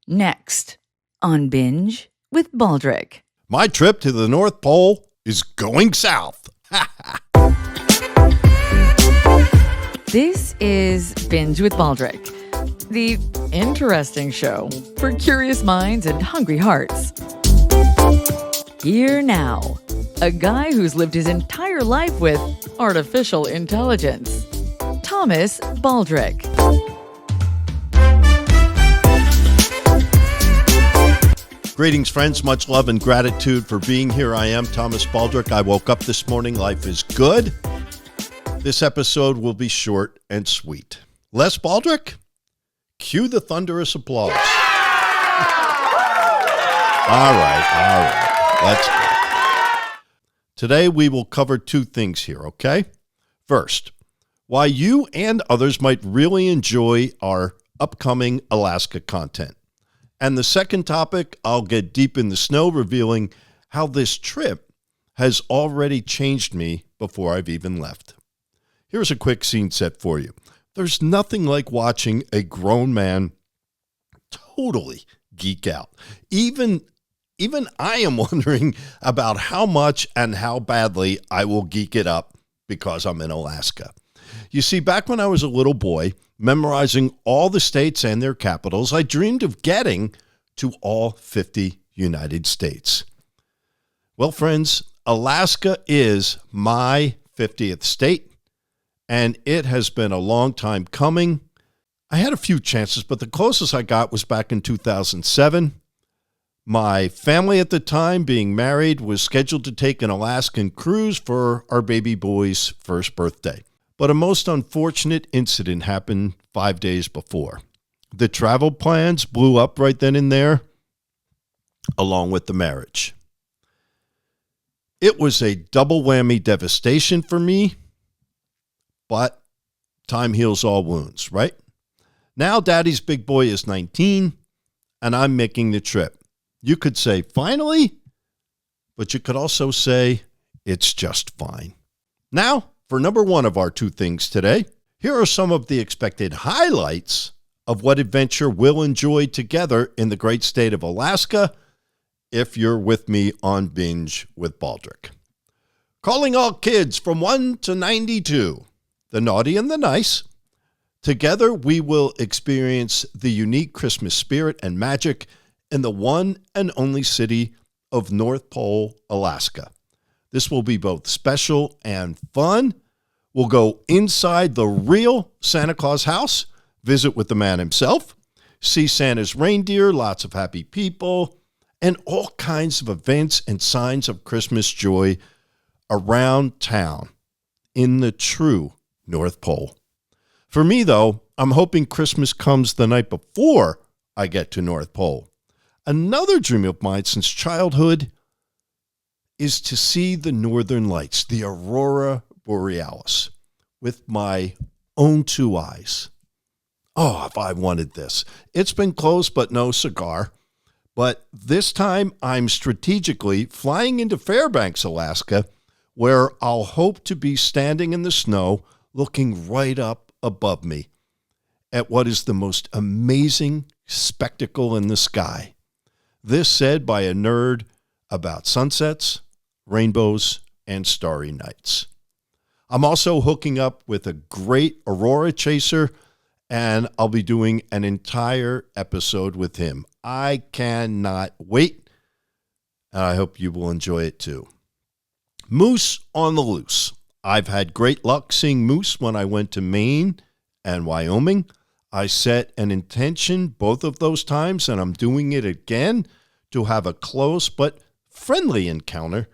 Next on Binge with Baldrick. My trip to the North Pole is going south. This is Binge with Baldrick, the interesting show for curious minds and hungry hearts. Here now, a guy who's lived his entire life with artificial intelligence, Thomas Baldrick. Greetings, friends. Much love and gratitude for being here. I am Thomas Baldrick. I woke up this morning. Life is good. This episode will be short and sweet. Les Baldrick, cue the thunderous applause. Yeah! All right. Let's go. Today we will cover two things here, okay? First, why you and others might really enjoy our upcoming Alaska content. And the second topic, I'll get deep in the snow, revealing how this trip has already changed me before I've even left. Here's a quick scene set for you. There's nothing like watching a grown man totally geek out. Even I am wondering about how much and how badly I will geek it up because I'm in Alaska. You see, back when I was a little boy, memorizing all the states and their capitals, I dreamed of getting to all 50 United States. Well, friends, Alaska is my 50th state, and it has been a long time coming. I had a few chances, but the closest I got was back in 2007. My family at the time, being married, was scheduled to take an Alaskan cruise for our baby boy's first birthday. But a most unfortunate incident happened 5 days before. The travel plans blew up right then and there, along with the marriage. It was a double whammy devastation for me, but time heals all wounds, right? Now Daddy's big boy is 19, and I'm making the trip. You could say, finally, but you could also say, it's just fine. Now, for number one of our two things today, here are some of the expected highlights of what adventure we'll enjoy together in the great state of Alaska if you're with me on Binge with Baldrick. Calling all kids from 1 to 92, the naughty and the nice. Together we will experience the unique Christmas spirit and magic in the one and only city of North Pole, Alaska. This will be both special and fun. We'll go inside the real Santa Claus house, visit with the man himself, see Santa's reindeer, lots of happy people, and all kinds of events and signs of Christmas joy around town in the true North Pole. For me, though, I'm hoping Christmas comes the night before I get to North Pole. Another dream of mine since childhood is to see the northern lights, the aurora borealis, with my own two eyes. Oh, if I wanted this. It's been close, but no cigar. But this time I'm strategically flying into Fairbanks, Alaska, where I'll hope to be standing in the snow, looking right up above me at what is the most amazing spectacle in the sky. This said by a nerd about sunsets, rainbows, and starry nights. I'm also hooking up with a great aurora chaser, and I'll be doing an entire episode with him. I cannot wait, and I hope you will enjoy it too. Moose on the loose. I've had great luck seeing moose when I went to Maine and Wyoming. I set an intention both of those times, and I'm doing it again to have a close but friendly encounter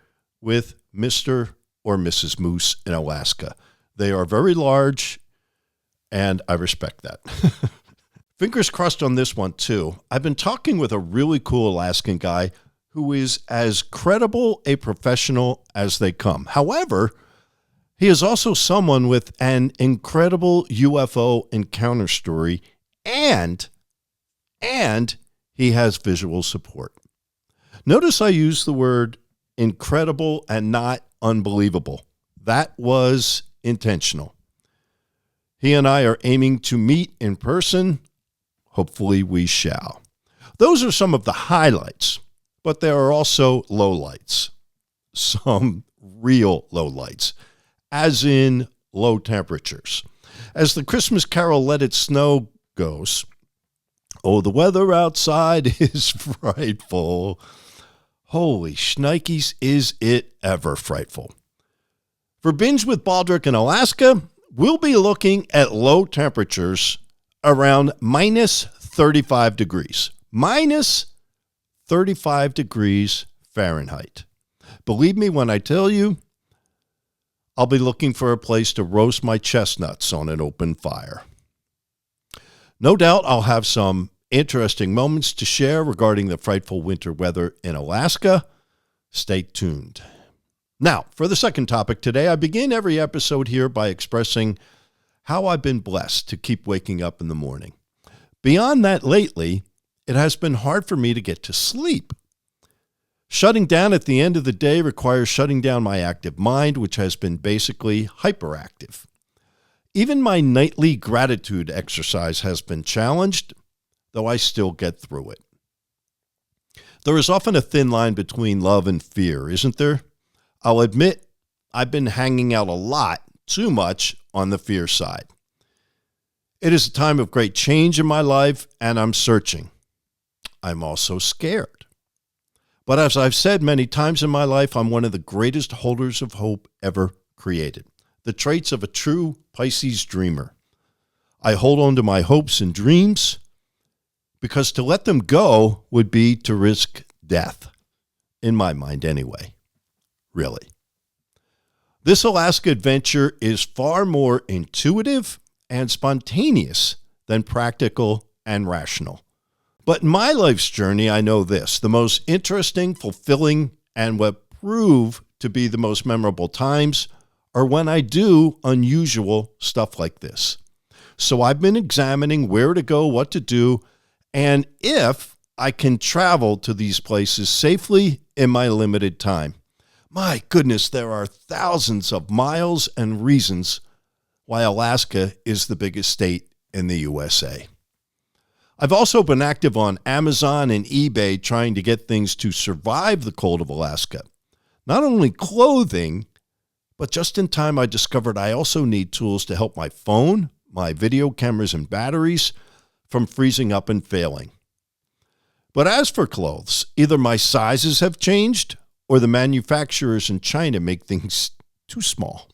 with Mr. or Mrs. Moose in Alaska. They are very large, and I respect that. Fingers crossed on this one, too. I've been talking with a really cool Alaskan guy who is as credible a professional as they come. However, he is also someone with an incredible UFO encounter story, and he has visual support. Notice I use the word incredible and not unbelievable. That was intentional. He and I are aiming to meet in person. Hopefully we shall. Those are some of the highlights, but there are also lowlights, some real lowlights, as in low temperatures. As the Christmas carol Let It Snow goes, oh, the weather outside is frightful. Holy shnikes, is it ever frightful. For Binge with Baldrick in Alaska, we'll be looking at low temperatures around minus 35 degrees. Minus 35 degrees Fahrenheit. Believe me when I tell you, I'll be looking for a place to roast my chestnuts on an open fire. No doubt I'll have some interesting moments to share regarding the frightful winter weather in Alaska. Stay tuned. Now, for the second topic today, I begin every episode here by expressing how I've been blessed to keep waking up in the morning. Beyond that, lately, it has been hard for me to get to sleep. Shutting down at the end of the day requires shutting down my active mind, which has been basically hyperactive. Even my nightly gratitude exercise has been challenged, though I still get through it. There is often a thin line between love and fear, isn't there? I'll admit I've been hanging out a lot, too much, on the fear side. It is a time of great change in my life, and I'm searching. I'm also scared. But as I've said many times in my life, I'm one of the greatest holders of hope ever created. The traits of a true Pisces dreamer. I hold on to my hopes and dreams because to let them go would be to risk death. In my mind anyway. Really. This Alaska adventure is far more intuitive and spontaneous than practical and rational. But in my life's journey, I know this, the most interesting, fulfilling, and what prove to be the most memorable times are when I do unusual stuff like this. So I've been examining where to go, what to do, and if I can travel to these places safely in my limited time. My goodness, there are thousands of miles and reasons why Alaska is the biggest state in the USA. I've also been active on Amazon and eBay trying to get things to survive the cold of Alaska. Not only clothing, but just in time I discovered I also need tools to help my phone, my video cameras and batteries from freezing up and failing. But as for clothes, either my sizes have changed or the manufacturers in China make things too small.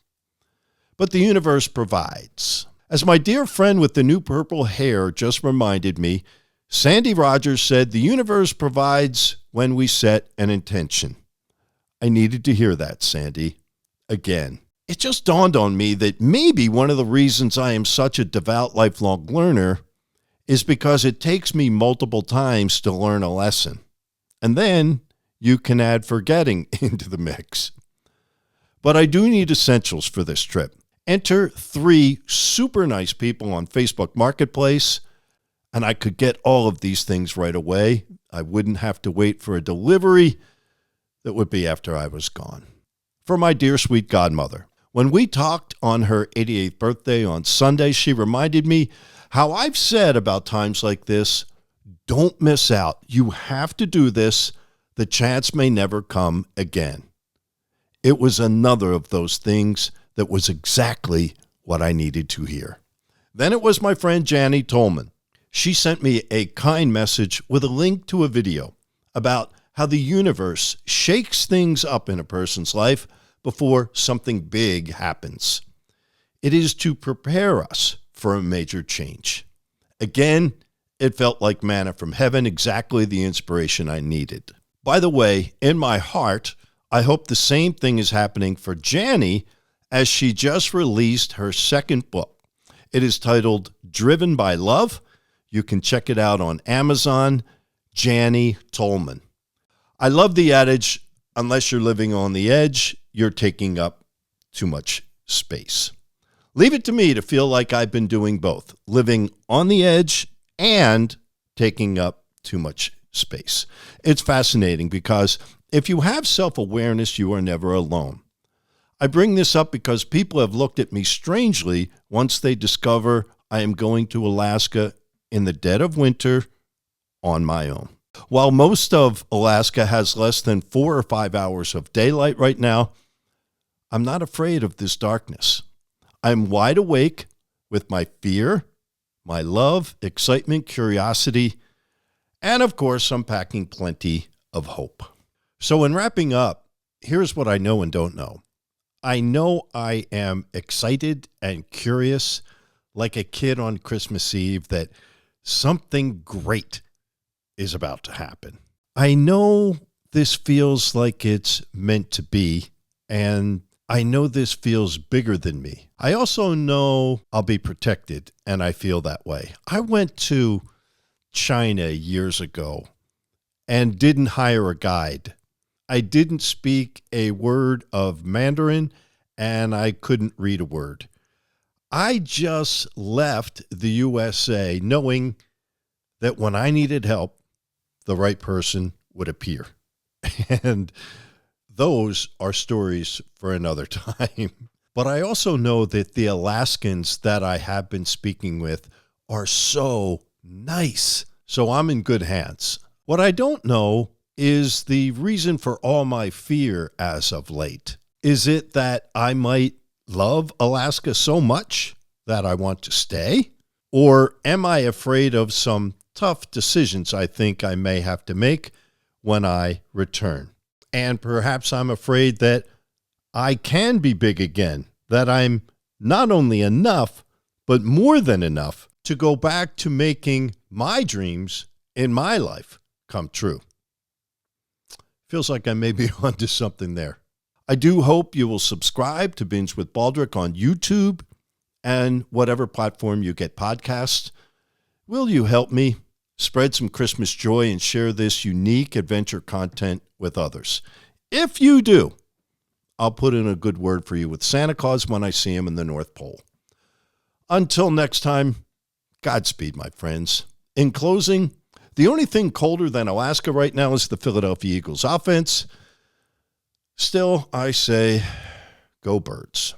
But the universe provides. As my dear friend with the new purple hair just reminded me, Sandy Rogers said, the universe provides when we set an intention. I needed to hear that, Sandy. Again. It just dawned on me that maybe one of the reasons I am such a devout lifelong learner is because it takes me multiple times to learn a lesson. And then you can add forgetting into the mix. But I do need essentials for this trip. Enter 3 super nice people on Facebook Marketplace, and I could get all of these things right away. I wouldn't have to wait for a delivery that would be after I was gone. For my dear sweet godmother, when we talked on her 88th birthday on Sunday, she reminded me how I've said about times like this, don't miss out. You have to do this. The chance may never come again. It was another of those things that was exactly what I needed to hear. Then it was my friend Janny Tolman. She sent me a kind message with a link to a video about how the universe shakes things up in a person's life before something big happens. It is to prepare us for a major change. Again, it felt like manna from heaven, exactly the inspiration I needed. By the way, in my heart, I hope the same thing is happening for Janny as she just released her second book. It is titled Driven by Love. You can check it out on Amazon, Janny Tolman. I love the adage, unless you're living on the edge, you're taking up too much space. Leave it to me to feel like I've been doing both, living on the edge and taking up too much space. It's fascinating because if you have self-awareness, you are never alone. I bring this up because people have looked at me strangely once they discover I am going to Alaska in the dead of winter on my own. While most of Alaska has less than 4 or 5 hours of daylight right now, I'm not afraid of this darkness. I'm wide awake with my fear, my love, excitement, curiosity, and of course, I'm packing plenty of hope. So in wrapping up, here's what I know and don't know. I know I am excited and curious, like a kid on Christmas Eve, that something great is about to happen. I know this feels like it's meant to be, and I know this feels bigger than me. I also know I'll be protected, and I feel that way. I went to China years ago and didn't hire a guide. I didn't speak a word of Mandarin, and I couldn't read a word. I just left the USA knowing that when I needed help, the right person would appear. And those are stories for another time. But I also know that the Alaskans that I have been speaking with are so nice. So I'm in good hands. What I don't know is the reason for all my fear as of late. Is it that I might love Alaska so much that I want to stay? Or am I afraid of some tough decisions I think I may have to make when I return? And perhaps I'm afraid that I can be big again, that I'm not only enough, but more than enough to go back to making my dreams in my life come true. Feels like I may be onto something there. I do hope you will subscribe to Binge with Baldrick on YouTube and whatever platform you get podcasts. Will you help me spread some Christmas joy and share this unique adventure content with others? If you do, I'll put in a good word for you with Santa Claus when I see him in the North Pole. Until next time, Godspeed, my friends. In closing, the only thing colder than Alaska right now is the Philadelphia Eagles offense. Still, I say, go Birds.